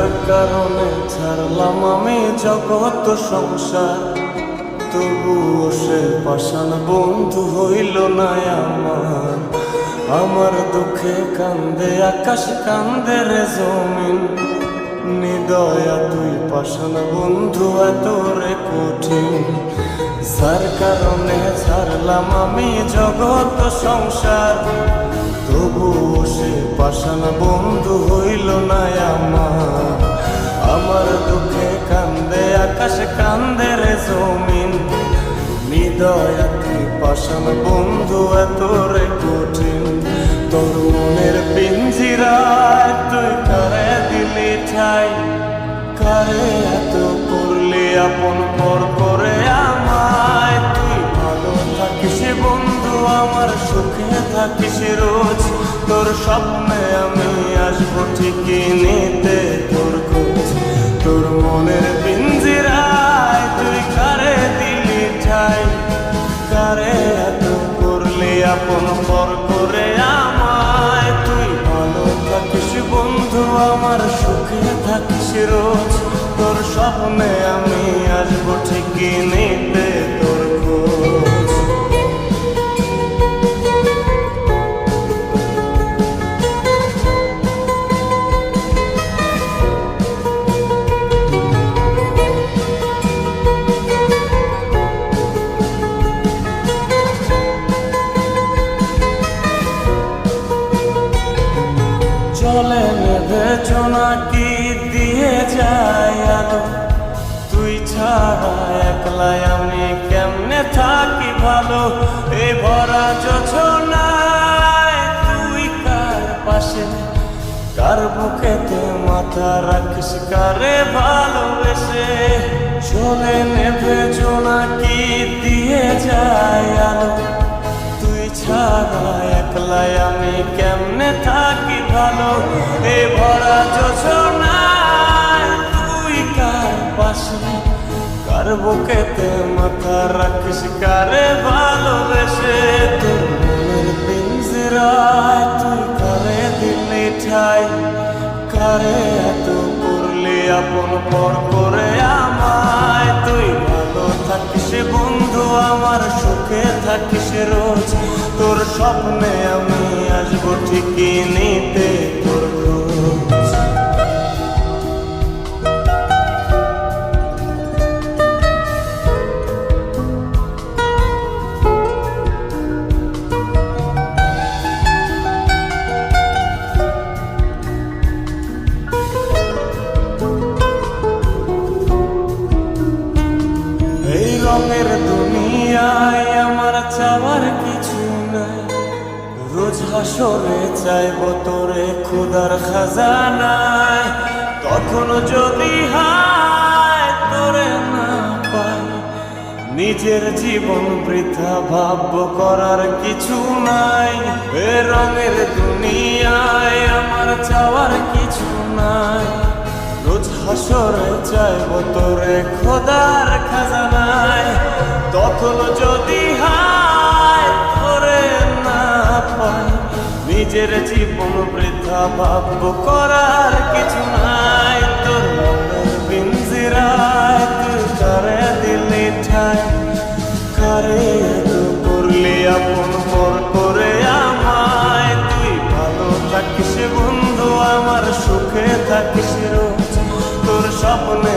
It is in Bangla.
যার কারণে ছাড়লাম আমি জগৎ সংসার, তবুও সে পাষাণ বন্ধু হইল না আমার। আমার দুঃখে কান্দে আকাশ, কান্দে রে জমিন, নিদয়া তুই পাষাণ বন্ধু এত রে কঠিন। যার কারণে ছাড়লাম আমি জগৎ সংসার, তবুও সে পাষাণ বন্ধু হইল না আমার। আমার দুঃখে কান্দে আকাশ, কান্দে রে জমিন, নিদয়া তুই পাষাণ বন্ধু এত রে কঠিন। তোর মনের পিঞ্জিরায় তুই কারে দিলি ঠাই, কারে এত করলি আপন পর করে আমায়। তুই ভালো থাকিস বন্ধু আমার, সুখে থাকিস রোজ, তোর স্বপ্নে আমি আসবো ঠিকই নিতে তোর খোঁজ। তোর মনের পিঞ্জিরায় তুই কারে দিলি ঠাই, কারে এত করলি আপন পর করে আমায়। তুই ভালো থাকিস বন্ধু আমার, সুখে থাকিস রোজ, তোর স্বপ্নে আমি আসবো ঠিকই নিতে তোর খোঁজ। চলে নেবে জোনাকি দিয়ে যায় আলো, তুই ছাড়া একলাই আমি কেমনে থাকি ভালো। এই ভরা যোছনায় তুই কার পাশে, কার বুকেতে মাথা রাখিস, কারে ভালোবেসে। চলে নেবে জোনাকি দিয়ে যায় আলো, তুই ছাড়া একলাই আমি কেমনে থাকি ভালো। এ ভরা যোছনায় তুই কার পাশে, কার বুকেতে মাথা রাখিস, কারে ভালোবেসে। তোর মনের পিঞ্জিরায় তুই কারে দিলি ঠাই, কারে এত করলি আপন পর করে আমায়। তুই ভালো থাকিস বন্ধু আমার, সুখে থাকিস রোজ, তোর স্বপ্নে আমি আসবো ঠিকই নিতে তোর খোঁজ। এই রঙের দুনিয়ায় আমার চাওয়ার কিছু নাই, রোজ হাসরে চাইব তোরে খোদার খাজানায়। তখন যদি হায় তোরে না পাই, নিজের জীবন বৃথা ভাবব করার কিছু নাই। এ রঙের দুনিয়ায় আমার চাওয়ার কিছু নাই, রোজ হাসরে চাইব তোরে খোদার খাজানায়। তখন যদি হায় তোরে না পাই, নিজের জীবন বৃথা ভাবব করার কিছু নাই। তোর মনের পিঞ্জিরায় তুই কারে দিলি ঠাই, কারে এত করলি আপন পর করে আমায়। তুই ভালো থাকিস বন্ধু আমার, সুখে থাকিস রোজ, তোর স্বপ্নে